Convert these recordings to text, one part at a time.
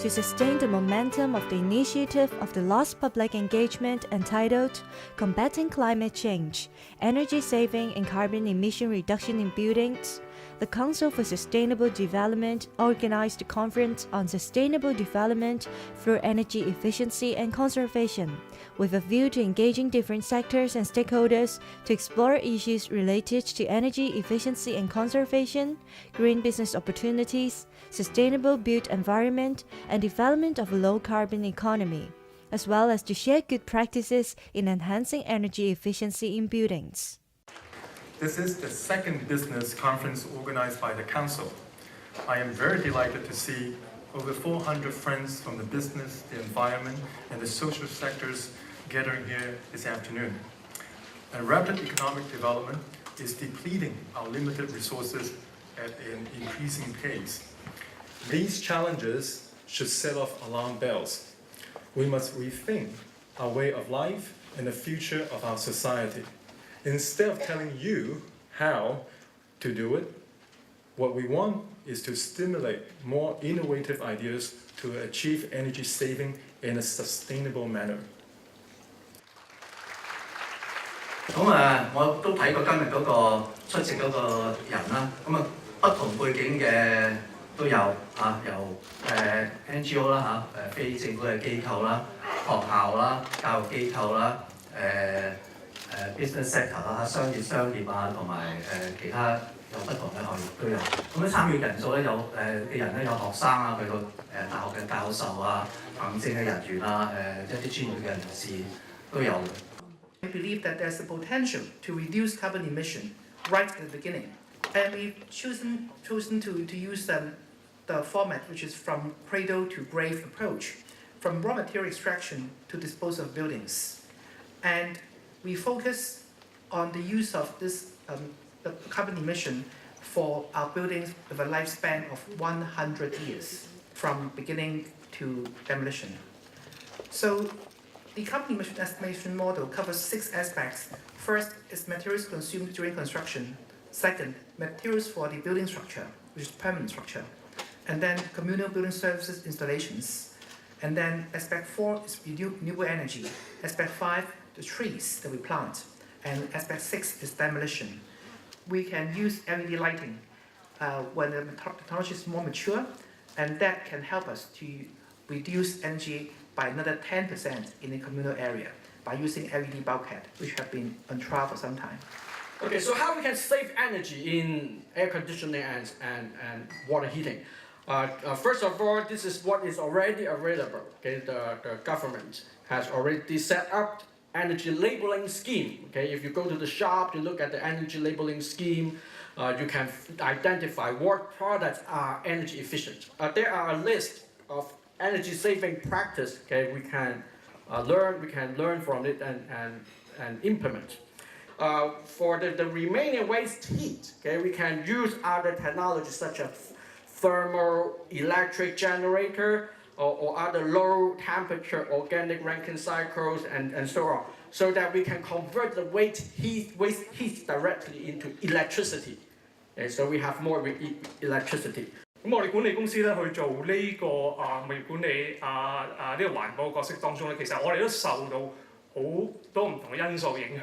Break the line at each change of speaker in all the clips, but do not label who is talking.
To sustain the momentum of the initiative of the last public engagement entitled Combating Climate Change, Energy Saving and Carbon Emission Reduction in Buildings, the Council for Sustainable Development organized a conference on sustainable development through energy efficiency and conservation, with a view to engaging different sectors and stakeholders to explore issues related to energy efficiency and conservation, green business opportunities, sustainable built environment, and development of a low-carbon economy, as well as to share good practices in enhancing energy efficiency in buildings.
This is the second business conference organized by the Council. I am very delighted to see over 400 friends from the business, the environment, and the social sectors gathering here this afternoon. And rapid economic development is depleting our limited resources at an increasing pace. These challenges should set off alarm bells. We must rethink our way of life and the future of our society. Instead of telling you how to do it, what we want is to stimulate more innovative ideas to achieve energy saving in a sustainable manner.
我都睇過今日嗰個出席嗰個人啦，不同背景嘅都有由NGO 啦非政府嘅機構啦、學校啦、教育機構啦、business sector 啦、商業啊，同埋其他有不同嘅行業都有。咁參與人數咧有嘅人咧有學生啊，去到大學嘅教授啊、行政嘅人員啊、一啲專業嘅人士都有。
I believe that there's the potential to reduce carbon emission right at the beginning, and we've chosen to use the format which is from cradle to grave approach, from raw material extraction to disposal of buildings, and we focus on the use of this the carbon emission for our buildings with a lifespan of 100 years from beginning to demolition. So the carbon emission estimation model covers 6 aspects. First is materials consumed during construction. Second, materials for the building structure, which is permanent structure. And then communal building services installations. And then aspect 4 is renewable energy. Aspect 5, the trees that we plant. And aspect 6 is demolition. We can use LED lighting when the technology is more mature, and that can help us to reduce energy by another 10% in the communal area by using LED bulkhead, which have been on trial for some time.
Okay, so how we can save energy in air conditioning and water heating? First of all, this is what is already available. Okay, the government has already set up energy labeling scheme. Okay, if you go to the shop, you look at the energy labeling scheme, you can identify what products are energy efficient. There are a list of energy saving practice. Okay, we can learn from it and implement. For the remaining waste heat, okay, we can use other technologies such as thermal electric generator or other low temperature organic Rankine cycles and so on, so that we can convert the waste heat directly into electricity. Okay, so we have more electricity.
咁我哋管理公司咧去做呢個物業管理呢個環保角色當中咧，其實我哋都受到好多唔同嘅因素影響。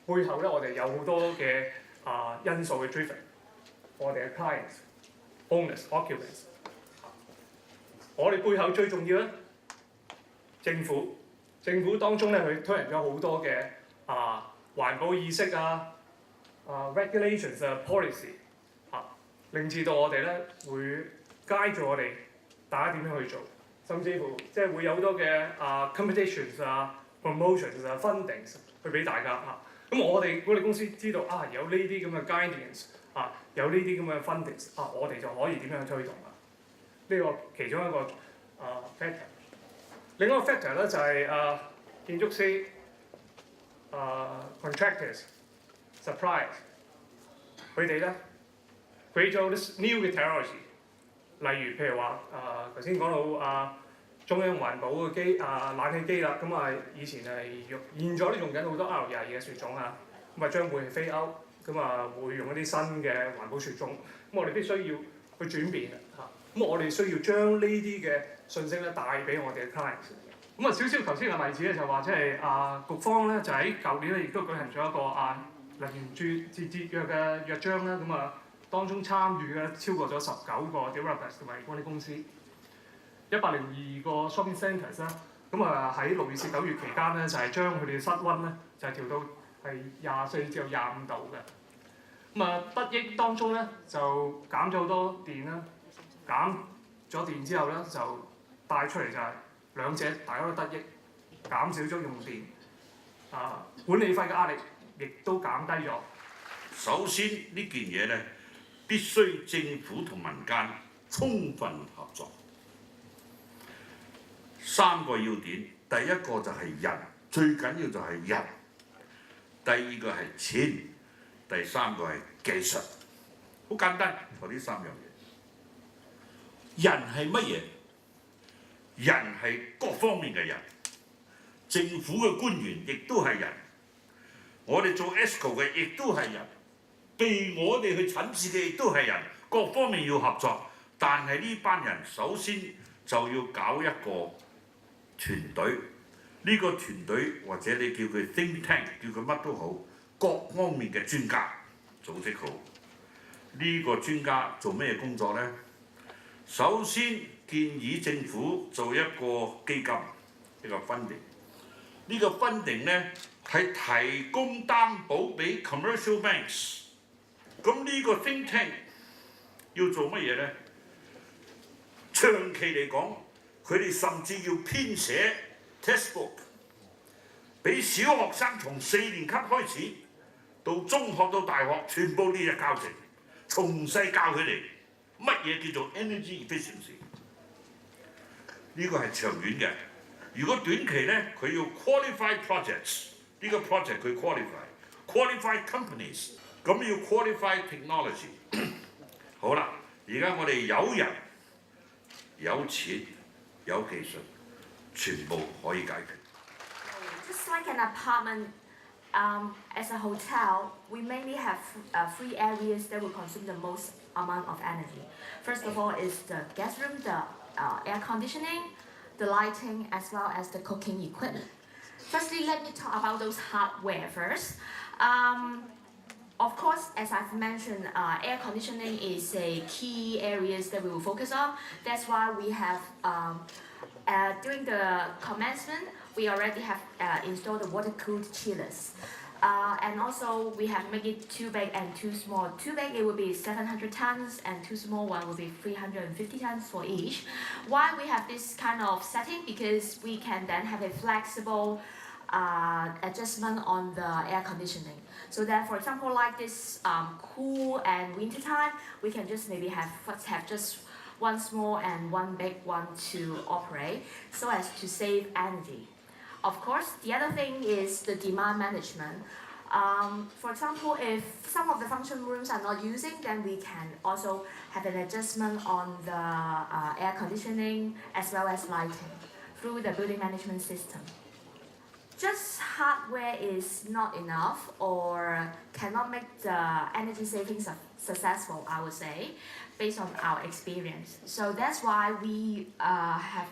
背後咧，我哋有好多嘅因素去 driven 我哋嘅 clients、owners、occupants。我哋背後最重要咧，政府當中咧，佢推行咗好多嘅環保意識regulations policy。令至到我哋咧會 guide 住我哋大家點樣去做，甚至乎即係會有好多嘅competitions、promotions、fundings 去俾大家咁我哋公司知道有呢啲咁嘅 guidance 有呢啲咁嘅 fundings 我哋就可以點樣推動啦。呢個其中一個factor。另一個 factor 咧就係建築師contractors、suppliers 佢哋咧。create 咗啲 new 嘅 technology， 例如譬如話頭先講到中央環保嘅機冷氣機啦，咁以前係現在都用緊好多 R22嘅雪種咁將會係飛歐，咁會用一啲新嘅環保雪種，咁我哋必須要去轉變咁我哋需要將呢啲嘅信息咧帶俾我哋嘅 clients。咁啊少少頭先嘅例子咧就話即係局方咧就喺舊年咧亦都舉行咗一個能源節約嘅約章啦。咁啊當中參與嘅超過咗19個 developers 同埋嗰啲公司，102個 shopping centres 啦。咁啊喺6月至9月期間咧就係將佢哋嘅室溫咧就係調到係24至25度嘅。咁啊得益當中咧就減咗好多電啦，減咗電之後咧就帶出嚟就係兩者大家都得益，減少咗用電，管理費嘅壓力亦都減低咗。
首先呢件嘢咧必須政府同民間充分合作。3個要點，第一個就係人，最緊要就係人；第二個係錢，第三個係技術。好簡單，就呢3樣嘢。人係乜嘢？人係各方面嘅人，政府嘅官員亦都係人，我哋做 ESCO 嘅亦都係人，被我哋去診治嘅亦都係人，各方面要合作。但係呢班人首先就要搞一個團隊，呢個團隊或者你叫佢 think tank， 叫佢乜都好，各方面嘅專家組織好。呢個專家做咩工作呢？首先建議政府做一個基金，一個 funding。呢個 funding 呢係提供擔保俾 commercial banks。咁呢個 think tank 要做乜嘢呢？長期嚟講，佢哋甚至要編寫 textbook， 俾小學生從4年級開始到中學到大學，全部呢隻教程，從細教佢哋乜嘢叫做 energy efficiency。呢個係長遠嘅。如果短期呢，佢要 qualify projects， 呢個 project 佢 qualify companies， 咁要 qualify technology。好啦，而家我哋有人、有錢、有技術，全部可以解決。
Just like an apartment, as a hotel, we mainly have 3 areas that will consume the most amount of energy. First of all is the guest room, the air conditioning, the lighting, as well as the cooking equipment. Firstly, let me talk about those hardware first. Of course, as I've mentioned, air conditioning is a key areas that we will focus on. That's why we have, during the commencement, we already have installed the water-cooled chillers. And also, we have made it 2 big and 2 small. 2 big, it will be 700 tons, and 2 small one will be 350 tons for each. Why we have this kind of setting? Because we can then have a flexible adjustment on the air conditioning. So that, for example, like this cool and winter time, we can just maybe have just 1 small and 1 big one to operate, so as to save energy. Of course, the other thing is the demand management. For example, if some of the function rooms are not using, then we can also have an adjustment on the air conditioning as well as lighting through the building management system. Just hardware is not enough or cannot make the energy savings successful, I would say, based on our experience. So that's why we have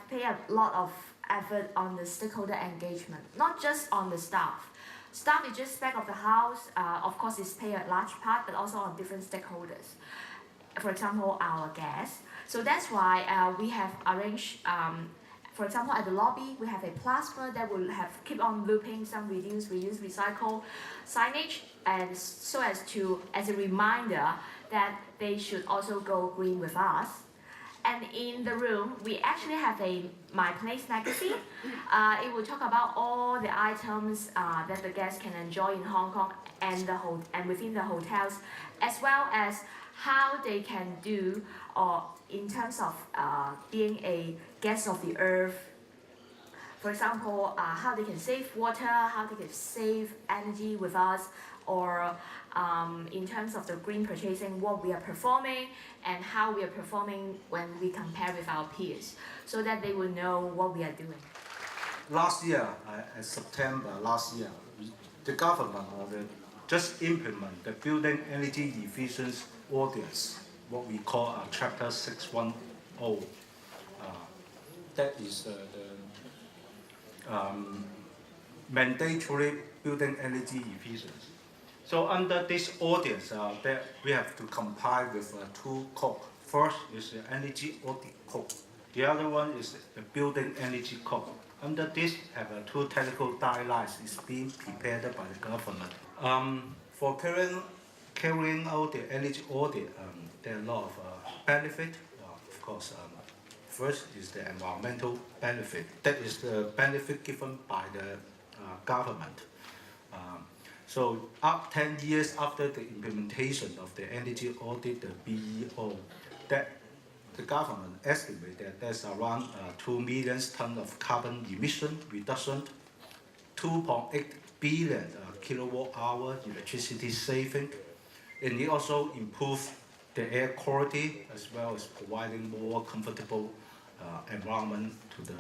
paid a lot of effort on the stakeholder engagement, not just on the staff. Staff is just back of the house, of course it's play a large part, but also on different stakeholders. For example, our guests. So that's why we have arranged, for example, at the lobby, we have a plasma that will have keep on looping some reduce, reuse, recycle signage, and so as a reminder that they should also go green with us. And in the room, we actually have a My Place magazine. It will talk about all the items that the guests can enjoy in Hong Kong and within the hotels, as well as how they can do, or in terms of being a guest of the earth. For example, how they can save water, how they can save energy with us, or in terms of the green purchasing, what we are performing and how we are performing when we compare with our peers, so that they will know what we are doing.
Last year, September last year, the government just implement the building energy efficiency ordinance what we call Chapter 610. That is the mandatory building energy efficiency. So under this audience, that we have to comply with two codes. First is the energy audit code. The other one is the building energy code. Under this, have two technical guidelines is being prepared by the government. For carrying out the energy audit, there are a lot of benefits. Of course, first is the environmental benefit. That is the benefit given by the government. So, 10 years after the implementation of the energy audit, the BEO, that the government estimates that there's around 2 million tons of carbon emission reduction, 2.8 billion kilowatt-hour electricity saving, and it also improves the air quality as well as providing more comfortable environment to the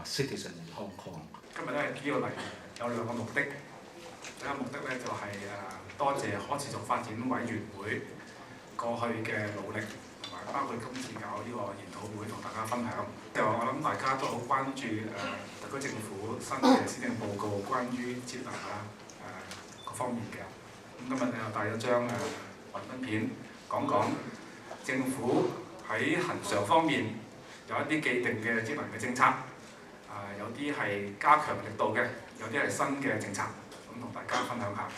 citizens in Hong Kong.
今日咧呢個嚟有兩個目的，第一個目的咧就係多謝可持續發展委員會過去嘅努力，同埋包括今次搞呢個研討會同大家分享。就我諗大家都好關注特區政府新嘅施政報告關於節能各方面嘅。咁今日又帶咗張幻燈片講講政府喺恆常方面有一啲既定嘅節能嘅政策。有啲係加強力度嘅，有啲係新嘅政策，咁同大家分享下。